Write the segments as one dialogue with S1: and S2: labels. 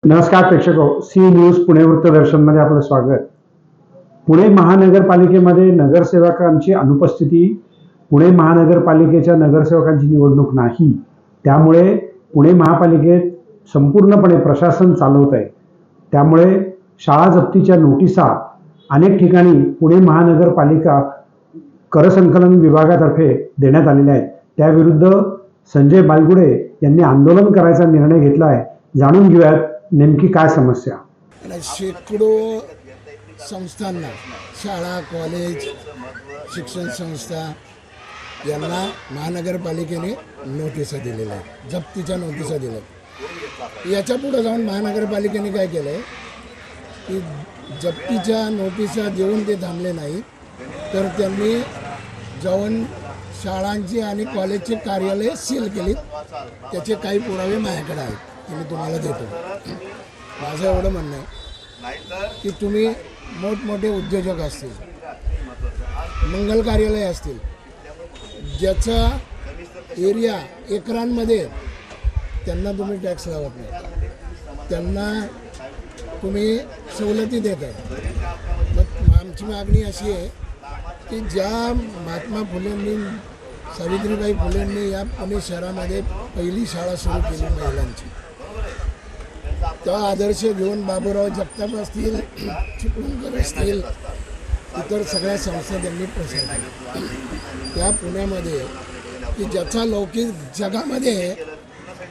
S1: नमस्कार प्रेक्षको, C news Pune वृत्तदर्शनमध्ये आपलं स्वागत. पुणे महानगरपालिकेमध्ये नगरसेवकांची अनुपस्थिती, पुणे महानगरपालिकेच्या नगरसेवकांची निवडणूक नाही, त्यामुळे पुणे महापालिकेत संपूर्णपणे प्रशासन चालवत आहे. त्यामुळे शाळा जप्तीच्या नोटिसा अनेक ठिकाणी पुणे महानगरपालिका करसंकलन विभागातर्फे देण्यात आलेल्या आहेत. त्याविरुद्ध संजय बालगुडे यांनी आंदोलन करायचा निर्णय घेतला आहे. जाणून घेऊयात नेमकी काय समस्या.
S2: शेकडो संस्थांना, शाळा, कॉलेज, शिक्षण संस्था यांना महानगरपालिकेने नोटिसा दिलेल्या आहेत, जप्तीच्या नोटिसा दिल्या. याच्या पुढे जाऊन महानगरपालिकेने काय केलं आहे की जप्तीच्या नोटिसा देऊन ते थांबले नाही, तर त्यांनी जाऊन शाळांची आणि कॉलेजची कार्यालय सील केली. त्याचे काही पुरावे माझ्याकडे आहेत, ते मी तुम्हाला देतो. माझं एवढं म्हणणं आहे की तुम्ही मोठमोठे उद्योजक असतील, मंगल कार्यालय असतील, ज्याचा एरिया एकरांमध्ये, त्यांना तुम्ही टॅक्स लावत नाही, त्यांना तुम्ही सवलती देत आहे. मग आमची मागणी अशी आहे की ज्या महात्मा फुलेंनी, सावित्रीबाई फुलेंनी या पुणे शहरामध्ये पहिली शाळा सुरू केली महिलांची, त्या आदर्श घेऊन बाबूराव जगताप असतील, चिपळूणकर असतील, इतर सगळ्या संस्था त्यांनी प्रसार केला. त्या पुण्यामध्ये की ज्याचा लौकिक जगामध्ये आहे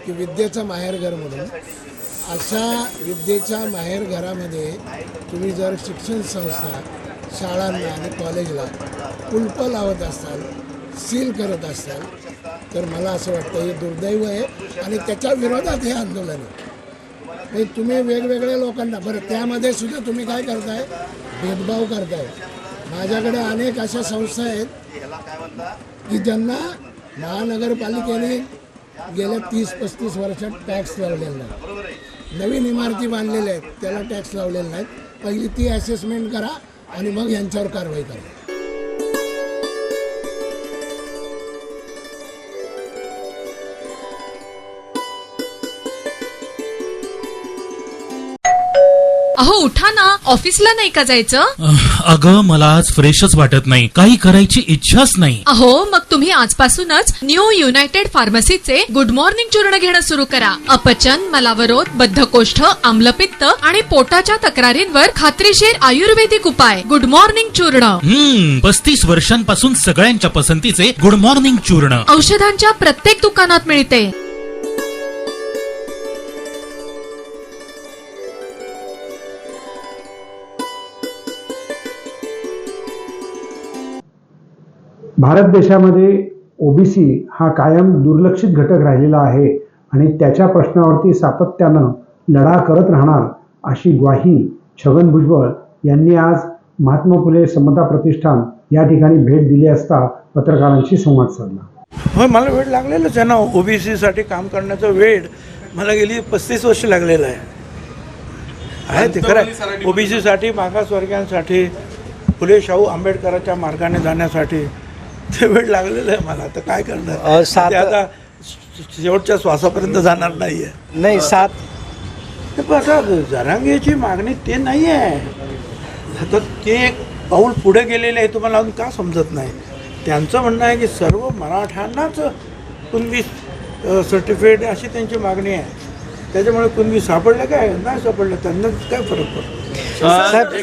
S2: की विद्येचा माहेरघर म्हणून, अशा विद्येच्या माहेरघरामध्ये तुम्ही जर शिक्षण संस्था, शाळांना आणि कॉलेजला कुलप लावत असाल, सील करत असाल, तर मला असं वाटतं हे दुर्दैव आहे आणि त्याच्या विरोधात हे आंदोलन आहे. तुम्ही वेगवेगळ्या लोकांना, बरं त्यामध्ये सुद्धा तुम्ही काय करताय, भेदभाव करताय. माझ्याकडे अनेक अशा संस्था आहेत की ज्यांना महानगरपालिकेने गेल्या 30-35 वर्षात टॅक्स लावलेला नाही. नवीन इमारती बांधलेल्या आहेत, त्याला टॅक्स लावलेला नाही. पहिली ती असेसमेंट करा आणि मग यांच्यावर कारवाई करा.
S3: अहो उठा ना, ऑफिसला नाही का जायचं?
S4: अगं मला आज फ्रेशच वाटत नाही, काही करायची इच्छाच नाही.
S3: अहो मग तुम्ही आजपासूनच न्यू युनायटेड फार्मसीचे गुड मॉर्निंग चूर्ण घेणं सुरू करा. अपचन, मलावरोध, बद्धकोष्ठ, आम्लपित्त आणि पोटाच्या तक्रारींवर खात्रीशीर आयुर्वेदिक उपाय. गुड मॉर्निंग चूर्ण.
S4: 35 वर्षांपासून सगळ्यांच्या पसंतीचे गुड मॉर्निंग चूर्ण
S3: औषधांच्या प्रत्येक दुकानात मिळते.
S1: भारत देशामध्ये ओबीसी हा कायम दुर्लक्षित घटक राहिलेला आहे आणि त्याच्या प्रश्नावरती सातत्यानं लढा करत राहणार अशी ग्वाही छगन भुजबळ यांनी आज महात्मा फुले समता प्रतिष्ठान या ठिकाणी भेट दिली असता पत्रकारांशी संवाद साधला.
S5: हो, मला वेळ लागलेलाच आहे ना. ओबीसीसाठी काम करण्याचा वेळ मला गेली 35 वर्ष लागलेला आहे ते खरं आहे. ओबीसीसाठी, मागासवर्गीयांसाठी, फुले शाहू आंबेडकरांच्या मार्गाने जाण्यासाठी ते वेळ लागलेलं आहे मला. तर काय करणार, ते आता शेवटच्या श्वासापर्यंत जाणार नाही आहे.
S6: नाही सात
S5: आता जरांगेची मागणी ते नाही आहे. आता ते एक पाऊल पुढे गेलेले आहे, तुम्हाला अजून का समजत नाही. त्यांचं म्हणणं आहे की सर्व मराठ्यांनाच कुणबी सर्टिफिकेट अशी त्यांची मागणी आहे. त्याच्यामुळे कुणबी सापडलं काय नाही सापडलं, त्यांना काय फरक पडतो.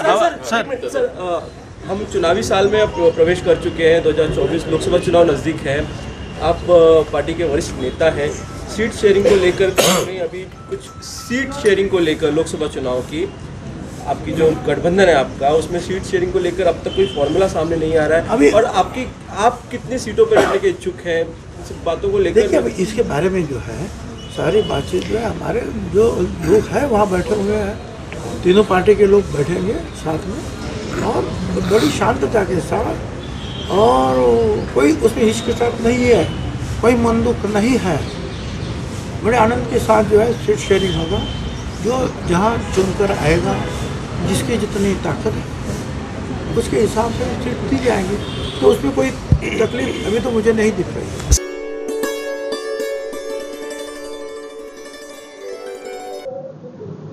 S7: हम चुनावी साल में अब प्रवेश कर चुके हैं. 2024 लोकसभा चुनाव नज़दीक है. आप पार्टी के वरिष्ठ नेता हैं. सीट शेयरिंग को लेकर अभी कुछ सीट शेयरिंग को लेकर लोकसभा चुनाव की आपकी जो गठबंधन है आपका, उसमें सीट शेयरिंग को लेकर अब तक कोई फॉर्मूला सामने नहीं आ रहा है
S5: अभी,
S7: और आप कितनी सीटों पर लड़ने के इच्छुक हैं, इन बातों को लेकर.
S5: देखिए, अभी इसके बारे में जो है सारी बातचीत जो है, हमारे जो लोग हैं वहाँ बैठे हुए हैं, तीनों पार्टी के लोग बैठेंगे साथ में और बड़ी शांतता के साथ, और कोई उसमें हिचकिचाहट नहीं है, कोई मन दुख नहीं है. बड़े आनंद के साथ जो है सीट शेयरिंग होगा. जो जहाँ चुनकर आएगा, जिसकी जितनी ताकत है उसके हिसाब से सीट दी जाएंगी. तो उसमें कोई तकलीफ अभी तो मुझे नहीं दिख रही.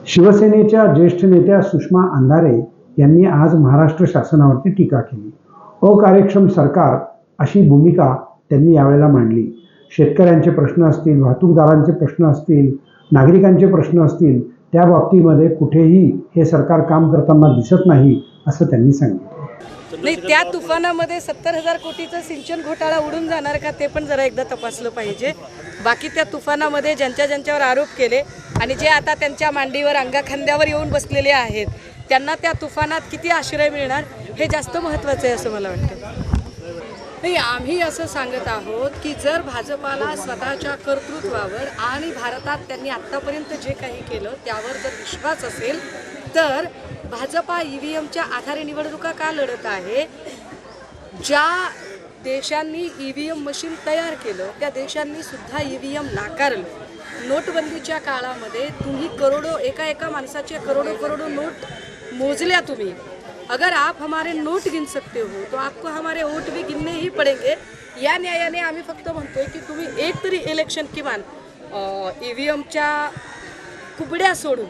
S1: शिवसेनेच्या ज्येष्ठ नेत्या सुषमा अंधारे यांनी आज महाराष्ट्र शासनावरती टीका केली. अकार्यक्षम सरकार अशी भूमिका त्यांनी यावेळेला मांडली. शेतकऱ्यांचे प्रश्न असतील, वाहतूकदारांचे प्रश्न असतील, नागरिकांचे प्रश्न असतील, त्या बाबतीमध्ये कुठेही हे सरकार काम करताना दिसत नाही असं त्यांनी सांगितलं.
S6: नाही, त्या तुफानामध्ये 70,000 कोटीचा सिंचन घोटाळा उडून जाणार का ते पण जरा एकदा तपासलं पाहिजे. बाकी त्या तुफानामध्ये ज्यांच्यावर आरोप केले आणि जे आता त्यांच्या मांडीवर अंगाखांद्यावर येऊन बसलेले आहेत त्यांना त्या तुफानात किती आश्रय मिळणार हे जास्त महत्त्वाचं आहे असं मला वाटतं. नाही, आम्ही असं सांगत आहोत की जर भाजपाला स्वतःच्या कर्तृत्वावर आणि भारतात त्यांनी आत्तापर्यंत जे काही केलं त्यावर जर विश्वास असेल तर भाजपा EVMच्या आधारे निवडणुका का लढत आहे. ज्या देशांनी EVM मशीन तयार केलं त्या देशांनी सुद्धा EVM नाकारलं. नोटबंदीच्या काळामध्ये तुम्ही करोडो एका माणसाचे करोडो नोट मोजल्या तुम्ही. अगर आप हमारे नोट गिन सकते हो तो आपको हमारे वोट भी गिनने ही पड़ेंगे. या न्यायाने आम्ही फक्त म्हणतोय की तुम्ही एक तरी इलेक्शन किमान EVMच्या कुबड्या सोडून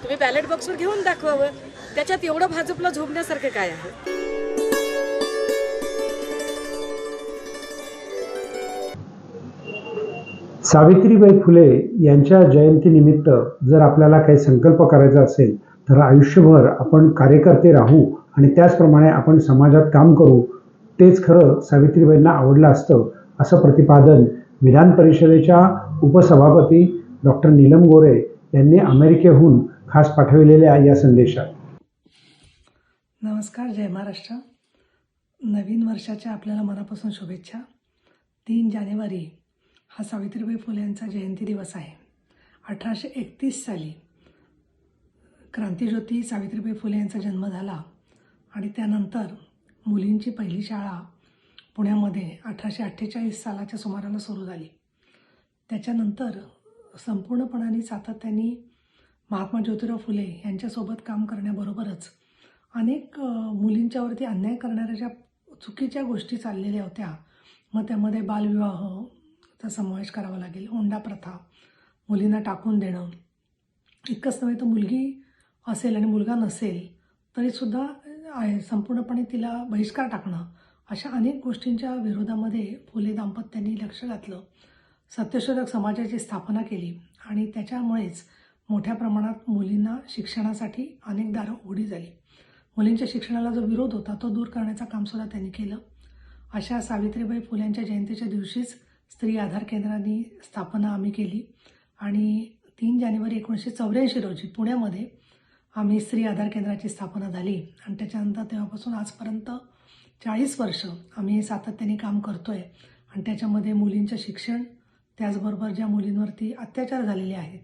S6: तुम्ही बॅलेट बॉक्सवर घेऊन दाखवावं. त्याच्यात एवढं भाजपला झोपण्यासारखं काय आहे.
S1: सावित्रीबाई फुले यांच्या जयंतीनिमित्त जर आपल्याला काही संकल्प करायचा असेल तर आयुष्यभर आपण कार्यकर्ते राहू आणि त्याचप्रमाणे आपण समाजात काम करू, तेच खरं सावित्रीबाईंना आवडलं असतं असं प्रतिपादन विधान परिषदेच्या उपसभापती डॉक्टर नीलम गोरे यांनी अमेरिकेहून खास पाठविलेल्या या संदेशात.
S8: नमस्कार, जय महाराष्ट्र. नवीन वर्षाच्या आपल्याला मनापासून शुभेच्छा. 3 जानेवारी हा सावित्रीबाई फुले यांचा जयंती दिवस आहे. 1831 साली क्रांतिज्योती सावित्रीबाई फुले यांचा जन्म झाला आणि त्यानंतर मुलींची पहिली शाळा पुण्यामध्ये 1848 सालाच्या सुमाराला सुरू झाली. त्याच्यानंतर संपूर्णपणाने सातत्याने महात्मा ज्योतिराव फुले यांच्यासोबत काम करण्याबरोबरच अनेक मुलींच्यावरती अन्याय करणाऱ्या ज्या चुकीच्या गोष्टी चाललेल्या होत्या, मग त्यामध्ये बालविवाहचा समावेश करावा लागेल, हुंडा प्रथा, मुलींना टाकून देणं, इतकंच नव्हे तर मुलगी असेल आणि मुलगा नसेल तरीसुद्धा संपूर्णपणे तिला बहिष्कार टाकणं, अशा अनेक गोष्टींच्या विरोधामध्ये फुले दाम्पत्यांनी लक्ष घातलं. सत्यशोधक समाजाची स्थापना केली आणि त्याच्यामुळेच मोठ्या प्रमाणात मुलींना शिक्षणासाठी अनेक दारं उघडी झाली. मुलींच्या शिक्षणाला जो विरोध होता तो दूर करण्याचं कामसुद्धा त्यांनी केलं. अशा सावित्रीबाई फुल्यांच्या जयंतीच्या दिवशीच स्त्री आधार केंद्रांनी स्थापना आम्ही केली आणि 3 जानेवारी 1984 रोजी पुण्यामध्ये आम्ही स्त्री आधार केंद्राची स्थापना झाली आणि त्याच्यानंतर तेव्हापासून आजपर्यंत 40 वर्ष आम्ही सातत्याने काम करतो आहे. आणि त्याच्यामध्ये मुलींचं शिक्षण, त्याचबरोबर ज्या मुलींवरती अत्याचार झालेले आहेत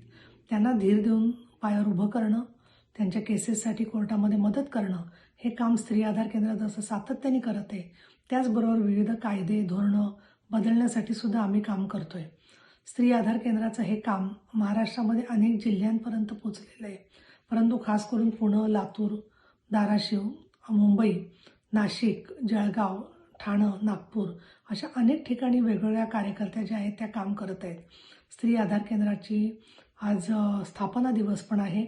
S8: त्यांना धीर देऊन पायावर उभं करणं, त्यांच्या केसेससाठी कोर्टामध्ये मदत करणं, हे काम स्त्री आधार केंद्र जसं सातत्याने करत आहे त्याचबरोबर विविध कायदे धोरणं बदलण्यासाठी सुद्धा आम्ही काम करतो आहे. स्त्री आधार केंद्राचं हे काम महाराष्ट्रामध्ये अनेक जिल्ह्यांपर्यंत पोचलेलं आहे, परंतु खास करून पुणे, लातूर, धाराशिव, मुंबई, नाशिक, जळगाव, ठाणं, नागपूर अशा अनेक ठिकाणी वेगवेगळ्या कार्यकर्त्या ज्या आहेत त्या काम करत आहेत. स्त्री आधार केंद्राची आज स्थापना दिवस पण आहे.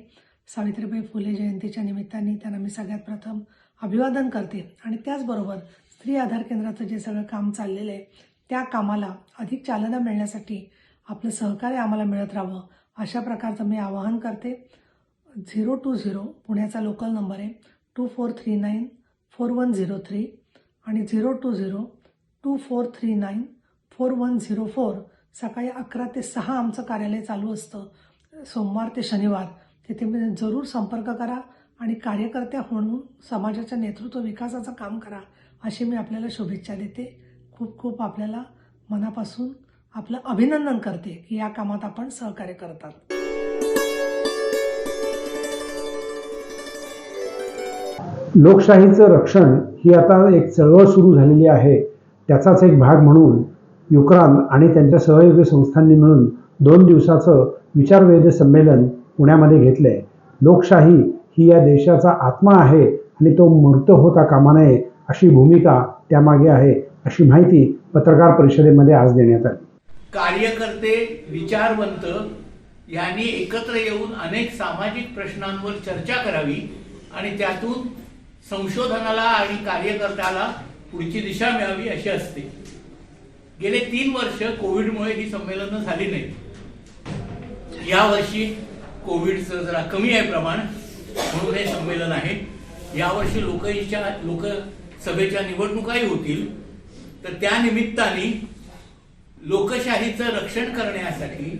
S8: सावित्रीबाई फुले जयंतीच्या निमित्ताने त्यांना मी सगळ्यात प्रथम अभिवादन करते आणि त्याचबरोबर स्त्री आधार केंद्राचं जे सगळं काम चाललेलं आहे त्या कामाला अधिक चालना मिळण्यासाठी आपलं सहकार्य आम्हाला मिळत राहावं अशा प्रकारचं मी आवाहन करते. 020 पुण्याचा लोकल नंबर आहे 24394103 आणि 02024394104. सकाळी 11 ते 6 आमचं कार्यालय चालू असतं, सोमवार ते शनिवार. तिथे जरूर संपर्क करा आणि कार्यकर्त्या म्हणून समाजाच्या नेतृत्व विकासाचं काम करा अशी मी आपल्याला शुभेच्छा देते. खूप खूप आपल्याला मनापासून आपलं अभिनंदन करते की या कामात आपण सहकार्य करतात.
S1: लोकशाहीचं रक्षण ही आता एक चळवळ सुरू झालेली आहे. त्याचाच एक भाग म्हणून युक्रान आणि त्यांच्या सहयोगी संस्थांनी मिळून 2 दिवसाचं विचारवेध संमेलन पुण्यामध्ये घेतलं आहे. लोकशाही ही या देशाचा आत्मा आहे आणि तो मूर्त होता कामा नये अशी भूमिका त्यामागे आहे अशी माहिती पत्रकार परिषदेमध्ये आज देण्यात आली.
S9: कार्यकर्ते, विचारवंत यांनी एकत्र येऊन अनेक सामाजिक प्रश्नांवर चर्चा करावी आणि त्यातून संशोधनाला आणि कार्यकर्त्याला पुढची दिशा मिळावी अशी असते. गेले 3 वर्ष कोविडमुळे ही संमेलनं झाली नाहीत. यावर्षी कोविडचं जरा कमी आहे प्रमाण, म्हणून हे संमेलन आहे. यावर्षी लोकसभेच्या निवडणुकाही होतील, तर त्या निमित्ताने लोकशाहीचं रक्षण करण्यासाठी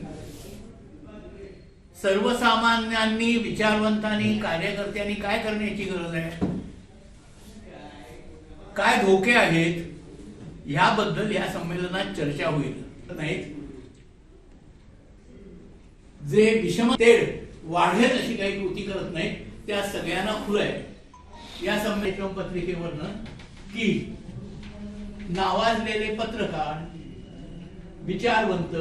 S9: सर्वसामान्यांनी, विचारवंतांनी, कार्यकर्त्यांनी काय करण्याची गरज आहे, काय धोके आहेत, याबद्दल या संमेलनात चर्चा होईल. नाहीत जे विषमतेड वाढेल अशी काही कृती करत नाहीत, त्या सगळ्यांना खुलं आहे. या संमेलन पत्रिकेवरनं की नावाजलेले पत्रकार, विचारवंत,